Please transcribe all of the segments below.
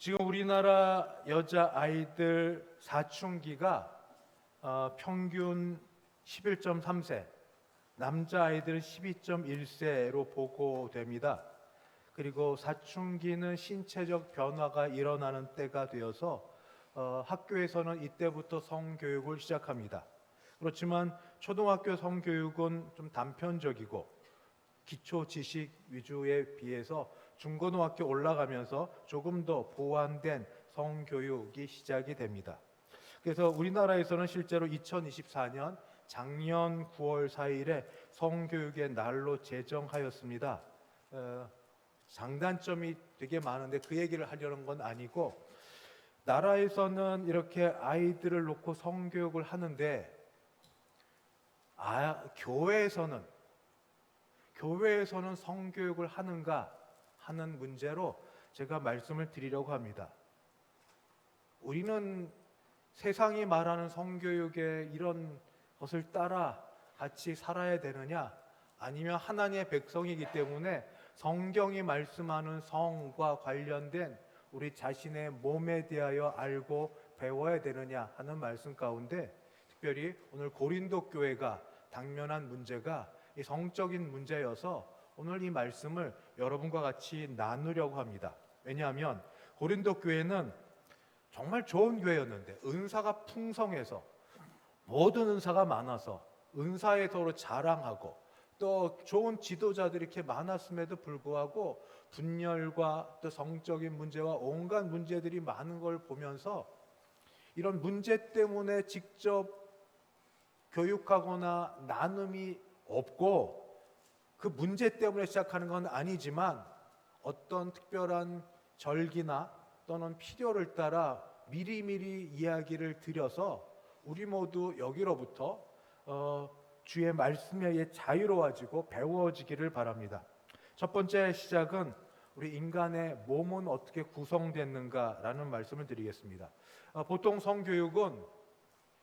지금 우리나라 여자 아이들 사춘기가 평균 11.3세, 남자 아이들은 12.1세로 보고됩니다. 그리고 사춘기는 신체적 변화가 일어나는 때가 되어서 학교에서는 이때부터 성교육을 시작합니다. 그렇지만 초등학교 성교육은 좀 단편적이고 기초 지식 위주에 비해서 중고등학교 올라가면서 조금 더 보완된 성교육이 시작이 됩니다. 그래서 우리나라에서는 실제로 2024년 작년 9월 4일에 성교육의 날로 제정하였습니다. 장단점이 되게 많은데 그 얘기를 하려는 건 아니고, 나라에서는 이렇게 아이들을 놓고 성교육을 하는데 교회에서는 성교육을 하는가 하는 문제로 제가 말씀을 드리려고 합니다. 우리는 세상이 말하는 성교육의 이런 것을 따라 같이 살아야 되느냐, 아니면 하나님의 백성이기 때문에 성경이 말씀하는 성과 관련된 우리 자신의 몸에 대하여 알고 배워야 되느냐 하는 말씀 가운데, 특별히 오늘 고린도 교회가 당면한 문제가 이 성적인 문제여서 오늘 이 말씀을 여러분과 같이 나누려고 합니다. 왜냐하면 고린도 교회는 정말 좋은 교회였는데, 은사가 풍성해서, 모든 은사가 많아서 은사에 서로 자랑하고, 또 좋은 지도자들이 이렇게 많았음에도 불구하고 분열과 또 성적인 문제와 온갖 문제들이 많은 걸 보면서 이런 문제 때문에 직접 교육하거나 나눔이 없고, 그 문제 때문에 시작하는 건 아니지만 어떤 특별한 절기나 또는 필요를 따라 미리미리 이야기를 드려서 우리 모두 여기로부터 주의 말씀에 의해 자유로워지고 배워지기를 바랍니다. 첫 번째 시작은 우리 인간의 몸은 어떻게 구성됐는가라는 말씀을 드리겠습니다. 보통 성교육은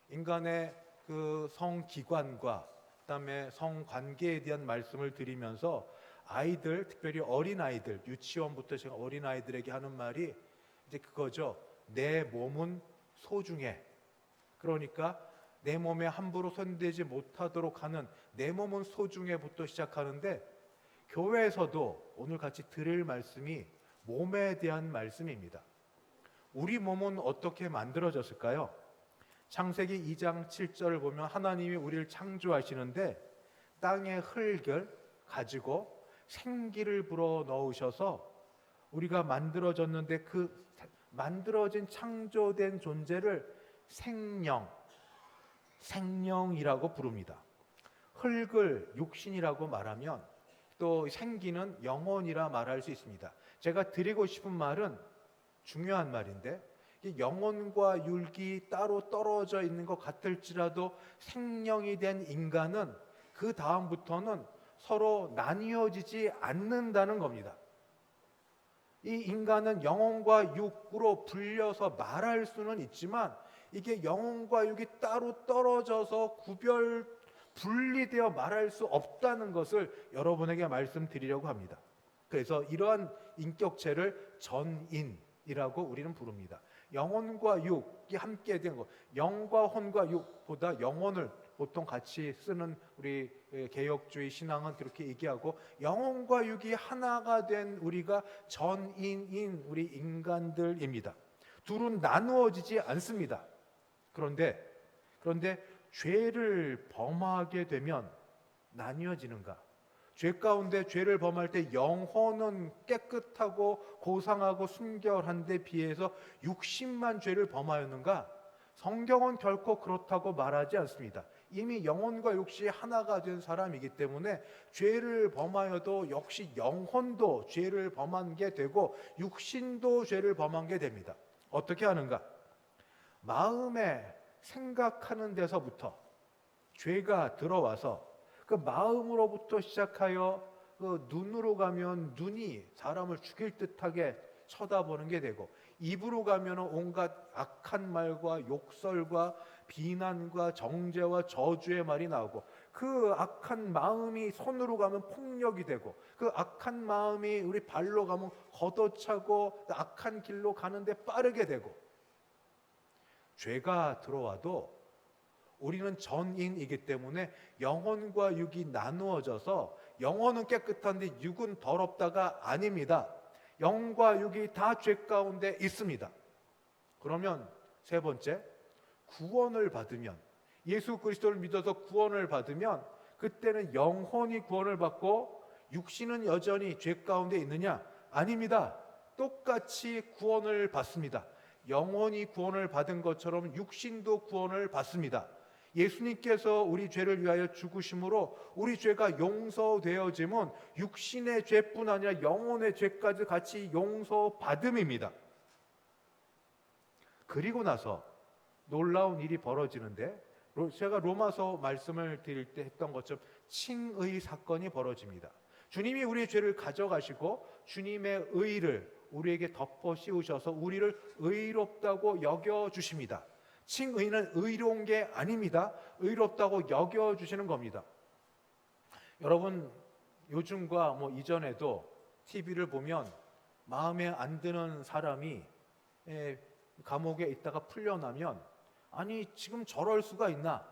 인간의 그 성기관과 그다음에 성관계에 대한 말씀을 드리면서 아이들, 특별히 어린아이들, 유치원부터 제가 어린아이들에게 하는 말이 이제 그거죠. 내 몸은 소중해. 그러니까 내 몸에 함부로 손대지 못하도록 하는 내 몸은 소중해부터 시작하는데, 교회에서도 오늘 같이 드릴 말씀이 몸에 대한 말씀입니다. 우리 몸은 어떻게 만들어졌을까요? 창세기 2장 7절을 보면 하나님이 우리를 창조하시는데 땅의 흙을 가지고 생기를 불어 넣으셔서 우리가 만들어졌는데, 그 만들어진 창조된 존재를 생명이라고 부릅니다. 흙을 육신이라고 말하면 또 생기는 영혼이라 말할 수 있습니다. 제가 드리고 싶은 말은 중요한 말인데, 영혼과 율기 따로 떨어져 있는 것 같을지라도 생명이 된 인간은 그 다음부터는 서로 나뉘어지지 않는다는 겁니다. 이 인간은 영혼과 육으로 불려서 말할 수는 있지만, 이게 영혼과 육이 따로 떨어져서 분리되어 말할 수 없다는 것을 여러분에게 말씀드리려고 합니다. 그래서 이러한 인격체를 전인이라고 우리는 부릅니다. 영혼과 육이 함께 된 것, 영과 혼과 육보다 영혼을 보통 같이 쓰는 우리 개혁주의 신앙은 그렇게 얘기하고, 영혼과 육이 하나가 된 우리가 전인인 우리 인간들입니다. 둘은 나누어지지 않습니다. 그런데 죄를 범하게 되면 나뉘어지는가? 죄 가운데 죄를 범할 때 영혼은 깨끗하고 고상하고 순결한데 비해서 육신만 죄를 범하였는가? 성경은 결코 그렇다고 말하지 않습니다. 이미 영혼과 육신이 하나가 된 사람이기 때문에 죄를 범하여도 역시 영혼도 죄를 범한 게 되고 육신도 죄를 범한 게 됩니다. 어떻게 하는가? 마음에 생각하는 데서부터 죄가 들어와서 그 마음으로부터 시작하여 그 눈으로 가면 눈이 사람을 죽일 듯하게 쳐다보는 게 되고, 입으로 가면 온갖 악한 말과 욕설과 비난과 정죄와 저주의 말이 나오고, 그 악한 마음이 손으로 가면 폭력이 되고, 그 악한 마음이 우리 발로 가면 걷어차고 악한 길로 가는데 빠르게 되고, 죄가 들어와도 우리는 전인이기 때문에 영혼과 육이 나누어져서 영혼은 깨끗한데 육은 더럽다가 아닙니다. 영과 육이 다 죄 가운데 있습니다. 그러면 세 번째, 구원을 받으면, 예수 그리스도를 믿어서 구원을 받으면 그때는 영혼이 구원을 받고 육신은 여전히 죄 가운데 있느냐? 아닙니다. 똑같이 구원을 받습니다. 영혼이 구원을 받은 것처럼 육신도 구원을 받습니다. 예수님께서 우리 죄를 위하여 죽으심으로 우리 죄가 용서되어짐은 육신의 죄뿐 아니라 영혼의 죄까지 같이 용서받음입니다. 그리고 나서 놀라운 일이 벌어지는데, 제가 로마서 말씀을 드릴 때 했던 것처럼 칭의 사건이 벌어집니다. 주님이 우리의 죄를 가져가시고 주님의 의를 우리에게 덮어 씌우셔서 우리를 의롭다고 여겨주십니다. 칭의는 의로운 게 아닙니다. 의롭다고 여겨주시는 겁니다. 여러분, 요즘과 이전에도 TV를 보면 마음에 안 드는 사람이 감옥에 있다가 풀려나면, 아니 지금 저럴 수가 있나?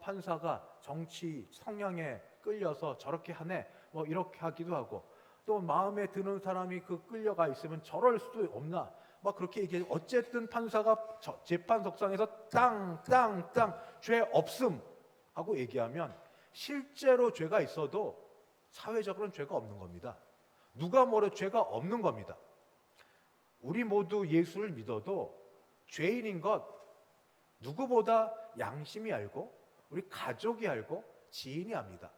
판사가 정치 성향에 끌려서 저렇게 하네, 이렇게 하기도 하고, 또 마음에 드는 사람이 끌려가 있으면 저럴 수도 없나? 그렇게 얘기해. 어쨌든 판사가 재판석상에서 땅 죄 없음 하고 얘기하면 실제로 죄가 있어도 사회적으로는 죄가 없는 겁니다. 누가 뭐래도 죄가 없는 겁니다. 우리 모두 예수를 믿어도 죄인인 것 누구보다 양심이 알고 우리 가족이 알고 지인이 압니다.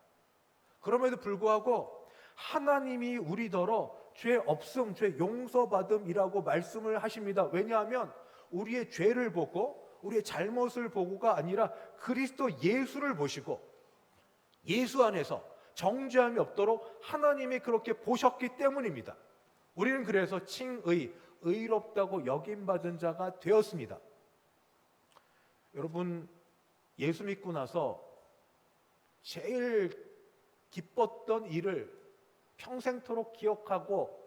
그럼에도 불구하고 하나님이 우리더러 죄 없음, 죄 용서받음이라고 말씀을 하십니다. 왜냐하면 우리의 죄를 보고 우리의 잘못을 보고가 아니라 그리스도 예수를 보시고 예수 안에서 정죄함이 없도록 하나님이 그렇게 보셨기 때문입니다. 우리는 그래서 칭의, 의롭다고 여김받은 자가 되었습니다. 여러분, 예수 믿고 나서 제일 기뻤던 일을 평생토록 기억하고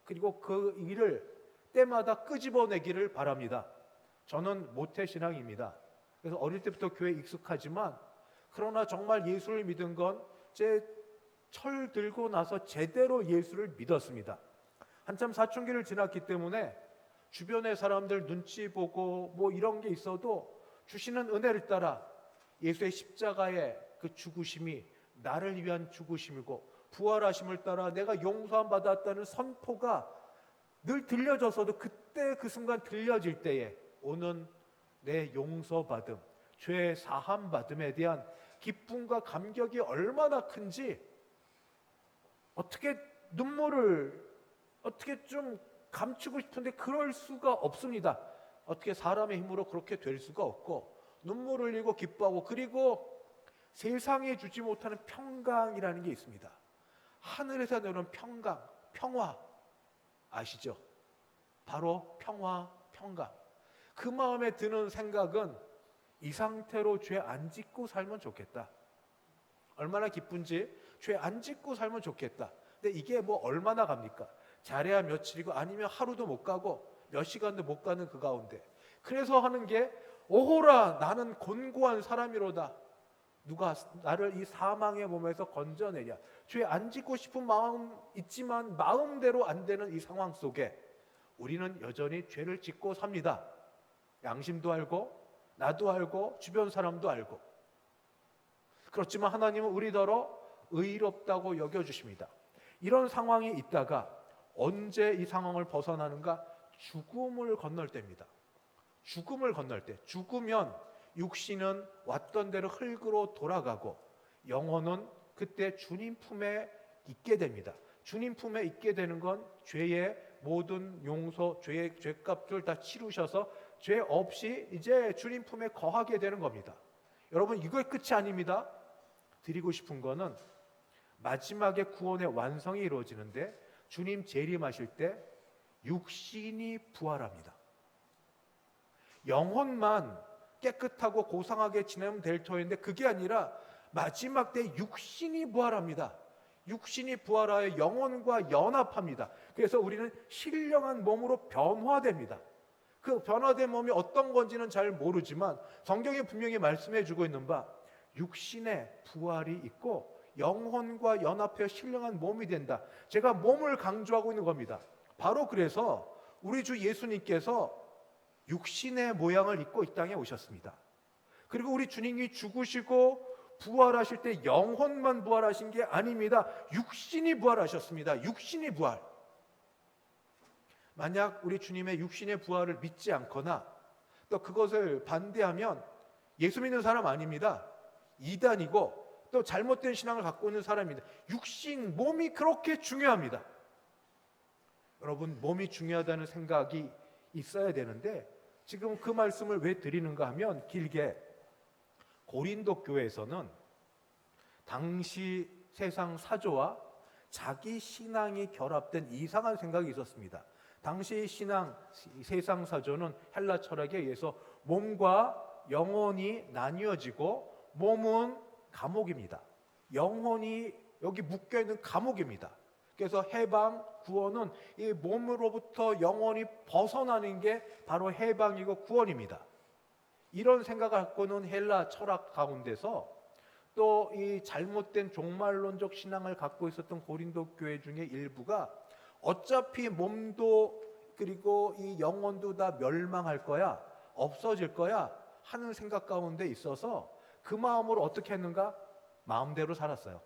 그리고 그 일을 때마다 끄집어내기를 바랍니다. 저는 모태신앙입니다. 그래서 어릴 때부터 교회에 익숙하지만, 그러나 정말 예수를 믿은 건 제 철 들고 나서 제대로 예수를 믿었습니다. 한참 사춘기를 지났기 때문에 주변의 사람들 눈치 보고 이런 게 있어도 주시는 은혜를 따라 예수의 십자가의 그 죽으심이 나를 위한 죽으심이고 부활하심을 따라 내가 용서함 받았다는 선포가 늘 들려져서도 그때 그 순간 들려질 때에 오는 내 용서받음, 죄 사함 받음에 대한 기쁨과 감격이 얼마나 큰지, 어떻게 눈물을 어떻게 좀 감추고 싶은데 그럴 수가 없습니다. 어떻게 사람의 힘으로 그렇게 될 수가 없고, 눈물을 흘리고 기뻐하고, 그리고 세상에 주지 못하는 평강이라는 게 있습니다. 하늘에서 내려오는 평강, 평화 아시죠? 바로 평화, 평강. 그 마음에 드는 생각은 이 상태로 죄 안 짓고 살면 좋겠다. 얼마나 기쁜지 죄 안 짓고 살면 좋겠다. 근데 이게 얼마나 갑니까? 잘해야 며칠이고 아니면 하루도 못 가고 몇 시간도 못 가는 그 가운데. 그래서 하는 게 오호라 나는 곤고한 사람이로다. 누가 나를 이 사망의 몸에서 건져내랴. 죄 안 짓고 싶은 마음 있지만 마음대로 안 되는 이 상황 속에 우리는 여전히 죄를 짓고 삽니다. 양심도 알고 나도 알고 주변 사람도 알고. 그렇지만 하나님은 우리더러 의롭다고 여겨주십니다. 이런 상황이 있다가 언제 이 상황을 벗어나는가? 죽음을 건널 때입니다. 죽음을 건널 때. 죽으면 육신은 왔던 대로 흙으로 돌아가고 영혼은 그때 주님 품에 있게 됩니다. 주님 품에 있게 되는 건 죄의 모든 용서, 죄의 죄값을 다 치르셔서 죄 없이 이제 주님 품에 거하게 되는 겁니다. 여러분, 이거의 끝이 아닙니다. 드리고 싶은 거는 마지막에 구원의 완성이 이루어지는데 주님 재림하실 때 육신이 부활합니다. 영혼만 깨끗하고 고상하게 지내면 될 터인데 그게 아니라 마지막 때 육신이 부활합니다. 육신이 부활하여 영혼과 연합합니다. 그래서 우리는 신령한 몸으로 변화됩니다. 그 변화된 몸이 어떤 건지는 잘 모르지만 성경이 분명히 말씀해 주고 있는 바 육신의 부활이 있고 영혼과 연합해 신령한 몸이 된다. 제가 몸을 강조하고 있는 겁니다. 바로 그래서 우리 주 예수님께서 육신의 모양을 입고 이 땅에 오셨습니다. 그리고 우리 주님이 죽으시고 부활하실 때 영혼만 부활하신 게 아닙니다. 육신이 부활하셨습니다. 육신이 부활. 만약 우리 주님의 육신의 부활을 믿지 않거나 또 그것을 반대하면 예수 믿는 사람 아닙니다. 이단이고 또 잘못된 신앙을 갖고 있는 사람입니다. 육신, 몸이 그렇게 중요합니다. 여러분, 몸이 중요하다는 생각이 있어야 되는데 지금 그 말씀을 왜 드리는가 하면 길게 고린도 교회에서는 당시 세상 사조와 자기 신앙이 결합된 이상한 생각이 있었습니다. 당시 신앙, 세상 사조는 헬라 철학에 의해서 몸과 영혼이 나뉘어지고 몸은 감옥입니다. 영혼이 여기 묶여있는 감옥입니다. 그래서 해방, 구원은 이 몸으로부터 영혼이 벗어나는 게 바로 해방이고 구원입니다. 이런 생각을 갖고는 헬라 철학 가운데서 또 이 잘못된 종말론적 신앙을 갖고 있었던 고린도 교회 중에 일부가 어차피 몸도 그리고 이 영혼도 다 멸망할 거야, 없어질 거야 하는 생각 가운데 있어서 그 마음으로 어떻게 했는가? 마음대로 살았어요.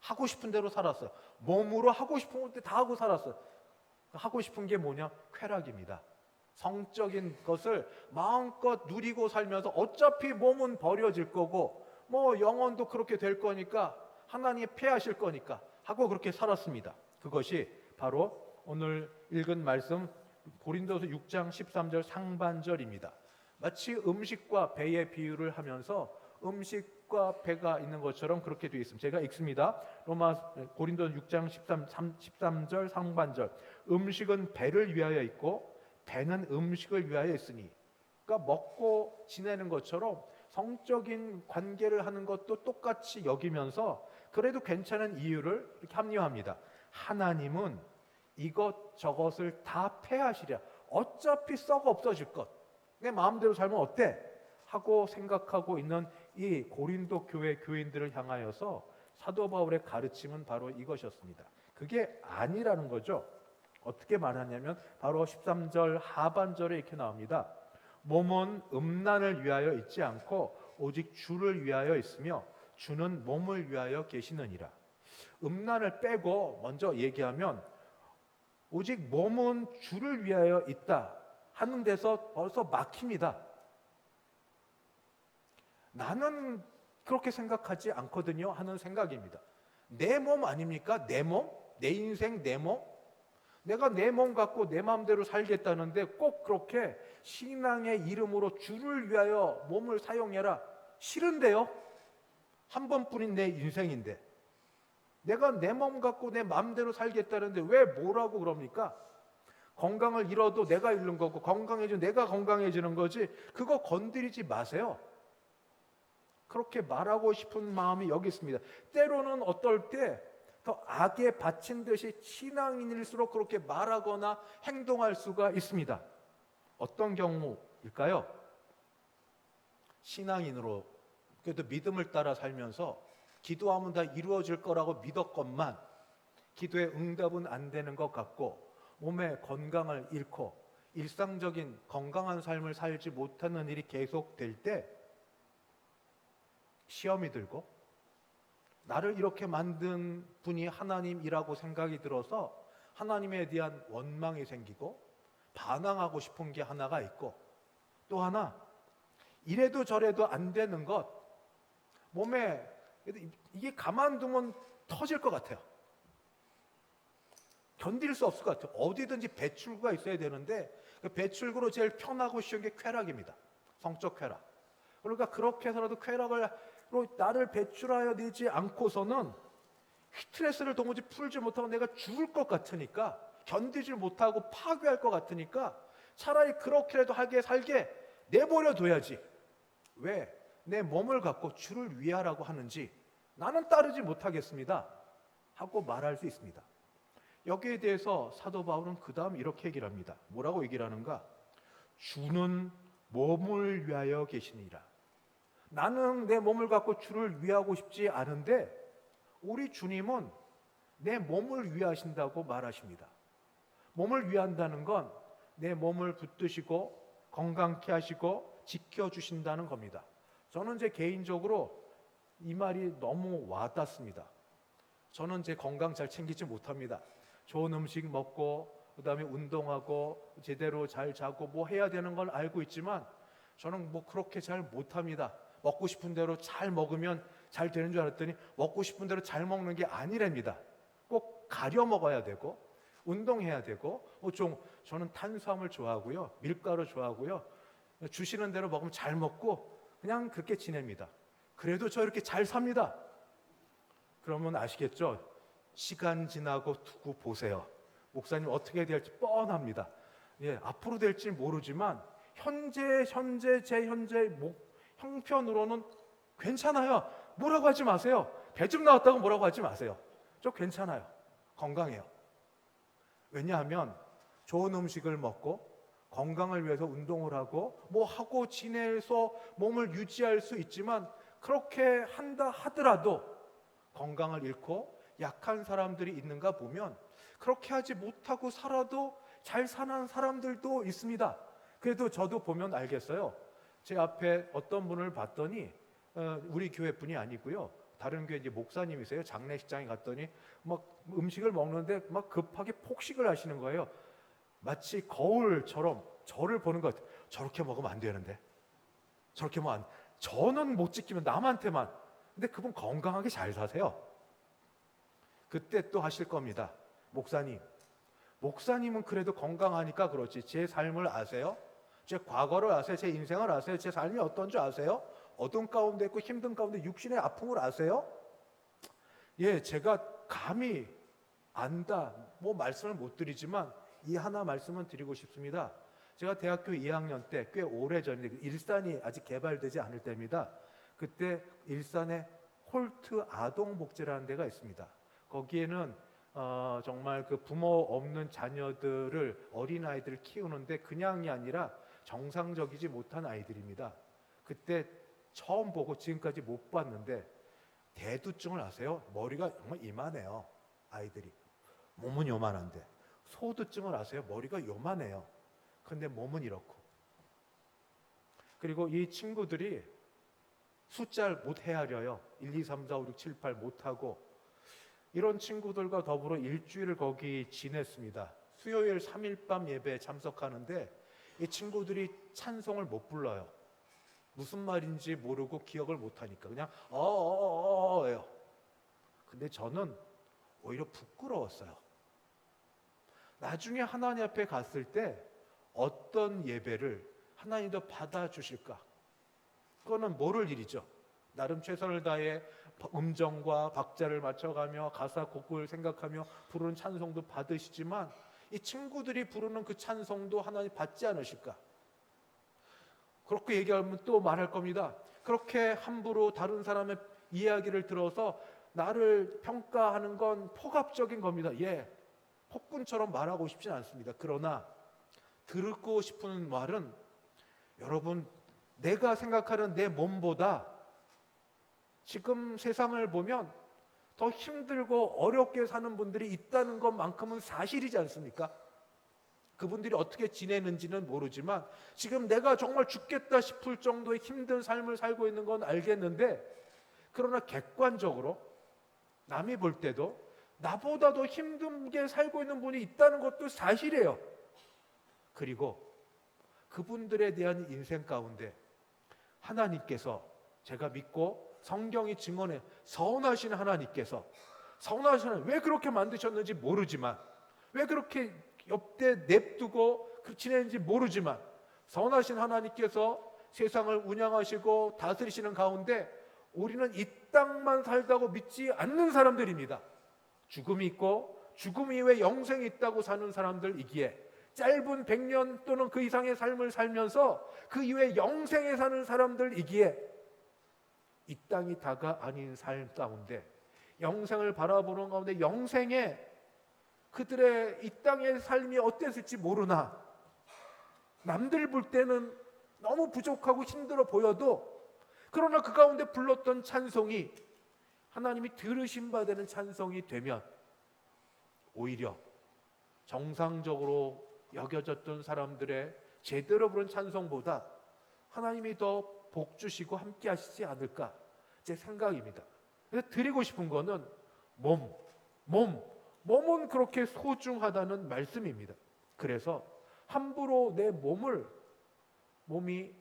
하고 싶은 대로 살았어요. 몸으로 하고 싶은 것 다 하고 살았어요. 하고 싶은 게 뭐냐? 쾌락입니다. 성적인 것을 마음껏 누리고 살면서 어차피 몸은 버려질 거고 뭐 영혼도 그렇게 될 거니까 하나님이 패하실 거니까 하고 그렇게 살았습니다. 그것이 바로 오늘 읽은 말씀 고린도서 6장 13절 상반절입니다. 마치 음식과 배의 비유를 하면서 음식과 배가 있는 것처럼 그렇게 되어 있습니다. 제가 읽습니다. 고린도서 6장 13절 상반절. 음식은 배를 위하여 있고 배는 음식을 위하여 있으니, 그러니까 먹고 지내는 것처럼 성적인 관계를 하는 것도 똑같이 여기면서 그래도 괜찮은 이유를 이렇게 합리화합니다. 하나님은 이것저것을 다 패하시랴. 어차피 썩어 없어질 것. 내 마음대로 살면 어때? 하고 생각하고 있는 이 고린도 교회 교인들을 향하여서 사도 바울의 가르침은 바로 이것이었습니다. 그게 아니라는 거죠. 어떻게 말하냐면 바로 13절 하반절에 이렇게 나옵니다. 몸은 음란을 위하여 있지 않고 오직 주를 위하여 있으며 주는 몸을 위하여 계시느니라. 음란을 빼고 먼저 얘기하면 오직 몸은 주를 위하여 있다 하는 데서 벌써 막힙니다. 나는 그렇게 생각하지 않거든요 하는 생각입니다. 내 몸 아닙니까? 내 몸? 내 인생, 내 몸? 내가 내 몸 갖고 내 마음대로 살겠다는데 꼭 그렇게 신앙의 이름으로 주를 위하여 몸을 사용해라. 싫은데요? 한 번뿐인 내 인생인데 내가 내 몸 갖고 내 마음대로 살겠다는데 왜 뭐라고 그럽니까? 건강을 잃어도 내가 잃는 거고 건강해지면 내가 건강해지는 거지 그거 건드리지 마세요. 그렇게 말하고 싶은 마음이 여기 있습니다. 때로는 어떨 때 더 악에 바친 듯이 신앙인일수록 그렇게 말하거나 행동할 수가 있습니다. 어떤 경우일까요? 신앙인으로 그래도 믿음을 따라 살면서 기도하면 다 이루어질 거라고 믿었건만 기도에 응답은 안 되는 것 같고 몸의 건강을 잃고 일상적인 건강한 삶을 살지 못하는 일이 계속될 때 시험이 들고 나를 이렇게 만든 분이 하나님이라고 생각이 들어서 하나님에 대한 원망이 생기고 반항하고 싶은 게 하나가 있고 또 하나 이래도 저래도 안 되는 것 몸에 이게 가만두면 터질 것 같아요. 견딜 수 없을 것 같아요. 어디든지 배출구가 있어야 되는데 그 배출구로 제일 편하고 쉬운 게 쾌락입니다. 성적 쾌락. 그러니까 그렇게 해서라도 쾌락을 나를 배출하여 내지 않고서는 스트레스를 도무지 풀지 못하고 내가 죽을 것 같으니까 견디질 못하고 파괴할 것 같으니까 차라리 그렇게라도 하게 살게 내버려 둬야지. 왜? 내 몸을 갖고 주를 위하라고 하는지 나는 따르지 못하겠습니다 하고 말할 수 있습니다. 여기에 대해서 사도 바울은 그 다음 이렇게 얘기를 합니다. 뭐라고 얘기를 하는가? 주는 몸을 위하여 계시니라. 나는 내 몸을 갖고 주를 위하고 싶지 않은데 우리 주님은 내 몸을 위하신다고 말하십니다. 몸을 위한다는 건 내 몸을 붙드시고 건강케 하시고 지켜주신다는 겁니다. 저는 제 개인적으로 이 말이 너무 와닿습니다. 저는 제 건강 잘 챙기지 못합니다. 좋은 음식 먹고 그다음에 운동하고 제대로 잘 자고 뭐 해야 되는 걸 알고 있지만 저는 뭐 그렇게 잘 못합니다. 먹고 싶은 대로 잘 먹으면 잘 되는 줄 알았더니 먹고 싶은 대로 잘 먹는 게 아니랍니다. 꼭 가려 먹어야 되고 운동해야 되고 저는 탄수화물 좋아하고요, 밀가루 좋아하고요. 주시는 대로 먹으면 잘 먹고 그냥 그렇게 지냅니다. 그래도 저 이렇게 잘 삽니다. 그러면 아시겠죠? 시간 지나고 두고 보세요. 목사님 어떻게 될지 뻔합니다. 앞으로 될지 모르지만 현재 제 형편으로는 괜찮아요. 뭐라고 하지 마세요. 배 좀 나왔다고 뭐라고 하지 마세요. 저 괜찮아요. 건강해요. 왜냐하면 좋은 음식을 먹고 건강을 위해서 운동을 하고 뭐 하고 지내서 몸을 유지할 수 있지만 그렇게 한다 하더라도 건강을 잃고 약한 사람들이 있는가 보면 그렇게 하지 못하고 살아도 잘 사는 사람들도 있습니다. 그래도 저도 보면 알겠어요. 제 앞에 어떤 분을 봤더니 우리 교회 분이 아니고요. 다른 교회 이제 목사님이세요. 장례식장에 갔더니 막 음식을 먹는데 막 급하게 폭식을 하시는 거예요. 마치 거울처럼 저를 보는 것 같아요. 저렇게 먹으면 안 되는데. 저렇게 먹으면 저는 못 지키면 남한테만. 근데 그분 건강하게 잘 사세요. 그때 또 하실 겁니다. 목사님은 그래도 건강하니까 그렇지. 제 삶을 아세요? 제 과거를 아세요? 제 인생을 아세요? 제 삶이 어떤 줄 아세요? 어둠 가운데 있고 힘든 가운데 육신의 아픔을 아세요? 제가 감히 안다 뭐 말씀을 못 드리지만 이 하나 말씀은 드리고 싶습니다. 제가 대학교 2학년 때 꽤 오래전에 일산이 아직 개발되지 않을 때입니다. 그때 일산에 홀트 아동복지라는 데가 있습니다. 거기에는 정말 그 부모 없는 자녀들을 어린아이들을 키우는데 그냥이 아니라 정상적이지 못한 아이들입니다. 그때 처음 보고 지금까지 못 봤는데 대두증을 아세요? 머리가 정말 이만해요. 아이들이 몸은 요만한데 소두증을 아세요? 머리가 요만해요. 근데 몸은 이렇고. 그리고 이 친구들이 숫자를 못 헤아려요. 1, 2, 3, 4, 5, 6, 7, 8 못하고. 이런 친구들과 더불어 일주일을 거기 지냈습니다. 수요일 3일 밤 예배에 참석하는데 이 친구들이 찬송을 못 불러요. 무슨 말인지 모르고 기억을 못하니까 그냥 어어어어예요. 근데 저는 오히려 부끄러웠어요. 나중에 하나님 앞에 갔을 때 어떤 예배를 하나님도 받아주실까? 그거는 모를 일이죠. 나름 최선을 다해 음정과 박자를 맞춰가며 가사 곡을 생각하며 부르는 찬송도 받으시지만 이 친구들이 부르는 그 찬송도 하나님 받지 않으실까? 그렇게 얘기하면 또 말할 겁니다. 그렇게 함부로 다른 사람의 이야기를 들어서 나를 평가하는 건 폭압적인 겁니다. 폭군처럼 말하고 싶진 않습니다. 그러나 듣고 싶은 말은 여러분, 내가 생각하는 내 몸보다 지금 세상을 보면 더 힘들고 어렵게 사는 분들이 있다는 것만큼은 사실이지 않습니까? 그분들이 어떻게 지내는지는 모르지만 지금 내가 정말 죽겠다 싶을 정도의 힘든 삶을 살고 있는 건 알겠는데, 그러나 객관적으로 남이 볼 때도 나보다 더 힘들게 살고 있는 분이 있다는 것도 사실이에요. 그리고 그분들에 대한 인생 가운데 하나님께서, 제가 믿고 성경이 증언해 선하신 하나님께서, 선하신 왜 그렇게 만드셨는지 모르지만, 왜 그렇게 옆에 냅두고 지내는지 모르지만, 선하신 하나님께서 세상을 운영하시고 다스리시는 가운데 우리는 이 땅만 살다고 믿지 않는 사람들입니다. 죽음이 있고 죽음 이후에 영생이 있다고 사는 사람들이기에, 짧은 100년 또는 그 이상의 삶을 살면서 그 이후에 영생에 사는 사람들이기에 이 땅이 다가 아닌 삶 가운데, 영생을 바라보는 가운데 영생에 그들의 이 땅의 삶이 어땠을지 모르나 남들 볼 때는 너무 부족하고 힘들어 보여도, 그러나 그 가운데 불렀던 찬송이 하나님이 들으신 바 되는 찬송이 되면 오히려 정상적으로 여겨졌던 사람들의 제대로 부른 찬송보다 하나님이 더 복 주시고 함께 하시지 않을까, 제 생각입니다. 그래서 드리고 싶은 거는 몸은 그렇게 소중하다는 말씀입니다. 그래서 함부로 내 몸이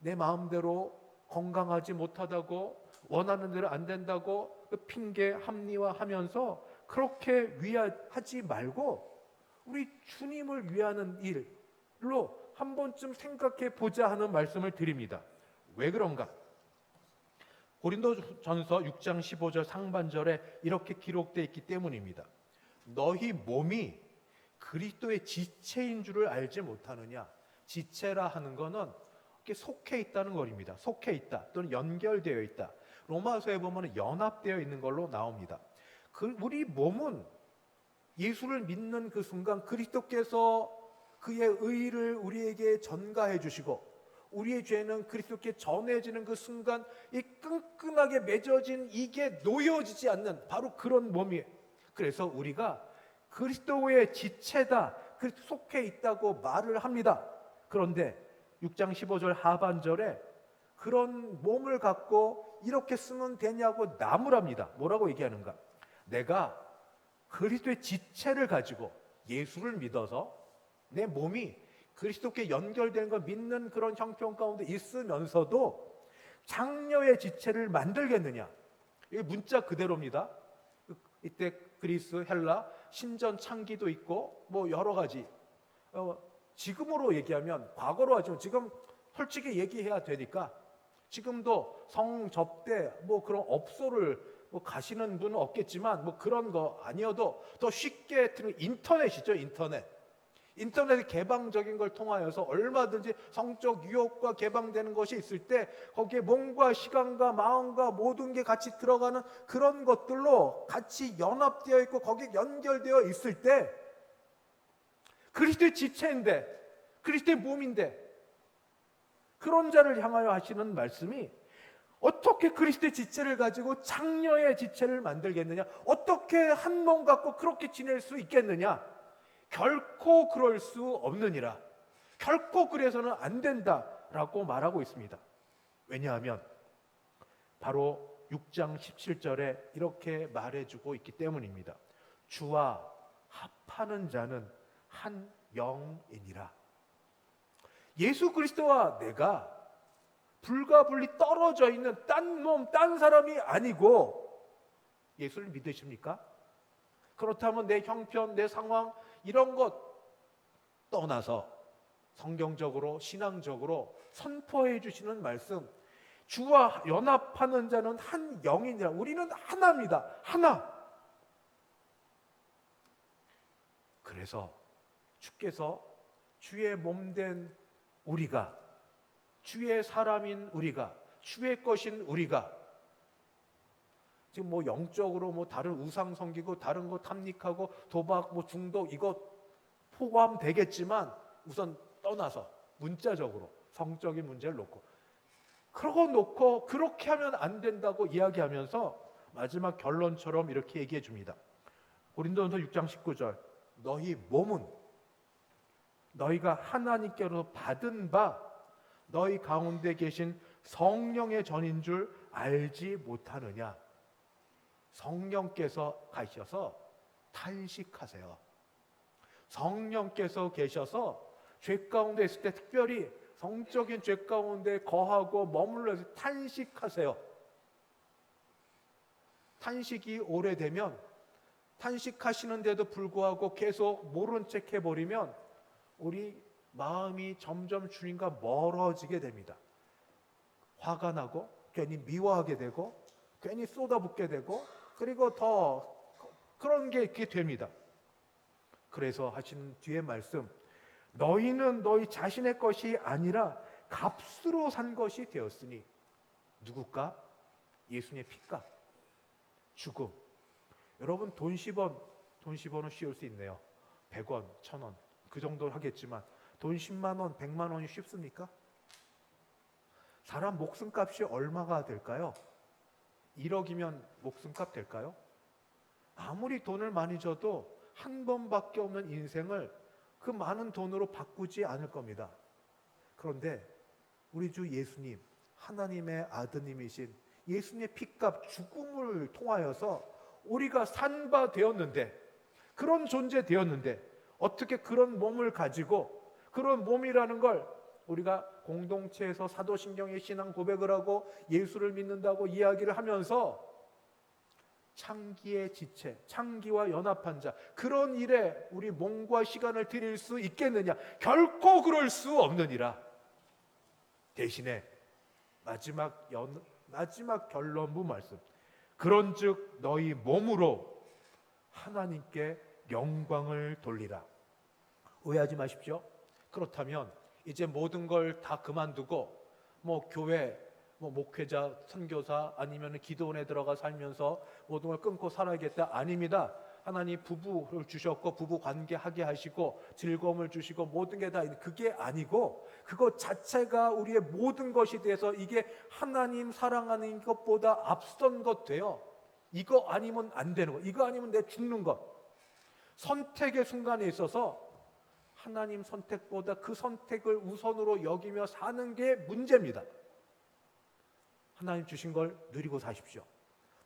내 마음대로 건강하지 못하다고, 원하는 대로 안 된다고 핑계 합리화하면서 그렇게 위하지 말고 우리 주님을 위하는 일로 한 번쯤 생각해 보자 하는 말씀을 드립니다. 왜 그런가? 고린도전서 6장 15절 상반절에 이렇게 기록되어 있기 때문입니다. 너희 몸이 그리스도의 지체인 줄을 알지 못하느냐? 지체라 하는 것은 속해 있다는 것입니다. 속해 있다 또는 연결되어 있다. 로마서에 보면 연합되어 있는 걸로 나옵니다. 우리 몸은 예수를 믿는 그 순간 그리스도께서 그의 의를 우리에게 전가해 주시고, 우리의 죄는 그리스도께 전해지는 그 순간 이 끈끈하게 맺어진 이게 놓여지지 않는 바로 그런 몸이에요. 그래서 우리가 그리스도의 지체다, 그리스도 속해 있다고 말을 합니다. 그런데 6장 15절 하반절에 그런 몸을 갖고 이렇게 쓰면 되냐고 나무랍니다. 뭐라고 얘기하는가? 내가 그리스도의 지체를 가지고 예수를 믿어서 내 몸이 그리스도께 연결되는 걸 믿는 그런 형편 가운데 있으면서도 장녀의 지체를 만들겠느냐? 이게 문자 그대로입니다. 이때 그리스, 헬라, 신전 창기도 있고 뭐 여러 가지, 지금으로 얘기하면, 과거로 하지만 지금 솔직히 얘기해야 되니까 지금도 성접대 뭐 그런 업소를 뭐 가시는 분은 없겠지만 뭐 그런 거 아니어도 더 쉽게 인터넷이죠. 인터넷 개방적인 걸 통하여서 얼마든지 성적 유혹과 개방되는 것이 있을 때 거기에 몸과 시간과 마음과 모든 게 같이 들어가는 그런 것들로 같이 연합되어 있고 거기에 연결되어 있을 때 그리스도의 지체인데, 그리스도의 몸인데, 그런 자를 향하여 하시는 말씀이 어떻게 그리스도의 지체를 가지고 장녀의 지체를 만들겠느냐? 어떻게 한 몸 갖고 그렇게 지낼 수 있겠느냐? 결코 그럴 수 없느니라. 결코 그래서는 안 된다라고 말하고 있습니다. 왜냐하면 바로 6장 17절에 이렇게 말해주고 있기 때문입니다. 주와 합하는 자는 한 영이니라. 예수 그리스도와 내가 불가분리 떨어져 있는 딴 몸, 딴 사람이 아니고, 예수를 믿으십니까? 그렇다면 내 형편, 내 상황 이런 것 떠나서 성경적으로, 신앙적으로 선포해 주시는 말씀, 주와 연합하는 자는 한 영이니라. 우리는 하나입니다. 하나. 그래서 주께서 주의 몸된 우리가, 주의 사람인 우리가, 주의 것인 우리가, 지금 뭐 영적으로 뭐 다른 우상 섬기고 다른 거 탐닉하고 도박 뭐 중독 이거 포함되겠지만 우선 떠나서 문자적으로 성적인 문제를 놓고, 그러고 그렇게 하면 안 된다고 이야기하면서 마지막 결론처럼 이렇게 얘기해 줍니다. 고린도전서 6장 19절, 너희 몸은 너희가 하나님께로 받은 바 너희 가운데 계신 성령의 전인 줄 알지 못하느냐? 성령께서 가셔서 탄식하세요. 성령께서 계셔서 죄 가운데 있을 때 특별히 성적인 죄 가운데 거하고 머물러서 탄식하세요. 탄식이 오래되면, 탄식하시는데도 불구하고 계속 모른 척 해버리면 우리 마음이 점점 주님과 멀어지게 됩니다. 화가 나고 괜히 미워하게 되고 괜히 쏟아붓게 되고, 그리고 더 그런 게 이렇게 됩니다. 그래서 하신 뒤에 말씀, 너희는 너희 자신의 것이 아니라 값으로 산 것이 되었으니. 누굴까? 예수님의 피값, 죽음. 여러분 돈 10원은 쉬울 수 있네요. 100원, 1000원 그 정도 하겠지만 돈 10만 원, 100만 원이 쉽습니까? 사람 목숨값이 얼마가 될까요? 1억이면 목숨값 될까요? 아무리 돈을 많이 줘도 한 번밖에 없는 인생을 그 많은 돈으로 바꾸지 않을 겁니다. 그런데 우리 주 예수님, 하나님의 아드님이신 예수님의 피값 죽음을 통하여서 우리가 산 바 되었는데, 그런 존재 되었는데 어떻게 그런 몸을 가지고, 그런 몸이라는 걸 우리가 공동체에서 사도신경의 신앙 고백을 하고 예수를 믿는다고 이야기를 하면서 창기의 지체, 창기와 연합한 자, 그런 일에 우리 몸과 시간을 드릴 수 있겠느냐? 결코 그럴 수 없느니라. 대신에 마지막 결론부 말씀, 그런즉 너희 몸으로 하나님께 영광을 돌리라. 오해하지 마십시오. 그렇다면 이제 모든 걸 다 그만두고 교회, 목회자, 선교사 아니면 기도원에 들어가 살면서 모든 걸 끊고 살아야겠다. 아닙니다. 하나님 부부를 주셨고 부부 관계하게 하시고 즐거움을 주시고 모든 게 다 그게 아니고, 그것 자체가 우리의 모든 것이 돼서 이게 하나님 사랑하는 것보다 앞선 것 돼요. 이거 아니면 안 되는 것, 이거 아니면 내 죽는 것. 선택의 순간에 있어서 하나님 선택보다 그 선택을 우선으로 여기며 사는 게 문제입니다. 하나님 주신 걸 누리고 사십시오.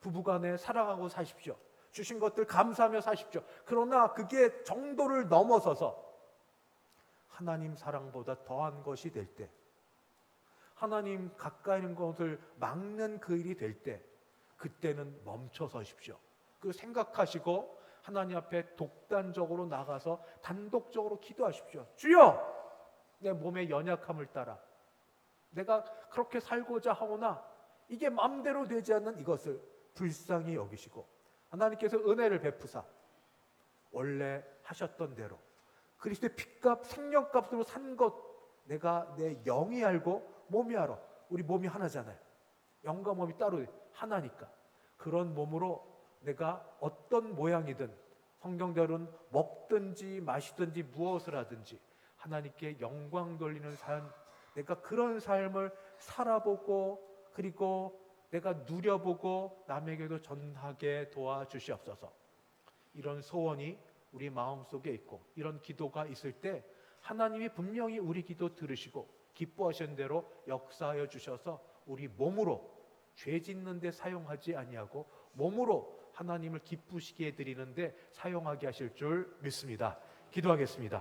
부부간에 사랑하고 사십시오. 주신 것들 감사하며 사십시오. 그러나 그게 정도를 넘어서서 하나님 사랑보다 더한 것이 될 때, 하나님 가까이 있는 것을 막는 그 일이 될 때, 그때는 멈춰 서십시오. 그 생각하시고 하나님 앞에 독단적으로 나가서 단독적으로 기도하십시오. 주여, 내 몸의 연약함을 따라 내가 그렇게 살고자 하오나 이게 마음대로 되지 않는 이것을 불쌍히 여기시고 하나님께서 은혜를 베푸사 원래 하셨던 대로 그리스도의 피값, 생명값으로 산 것, 내가 내 영이 알고 몸이 알아. 우리 몸이 하나잖아요. 영과 몸이 따로 하나니까. 그런 몸으로 내가 어떤 모양이든, 성경대로는 먹든지 마시든지 무엇을 하든지 하나님께 영광 돌리는 삶, 내가 그런 삶을 살아보고 그리고 내가 누려보고 남에게도 전하게 도와주시옵소서. 이런 소원이 우리 마음속에 있고 이런 기도가 있을 때 하나님이 분명히 우리 기도 들으시고 기뻐하신 대로 역사하여 주셔서 우리 몸으로 죄 짓는 데 사용하지 아니하고 몸으로 하나님을 기쁘시게 해드리는 데 사용하게 하실 줄 믿습니다. 기도하겠습니다.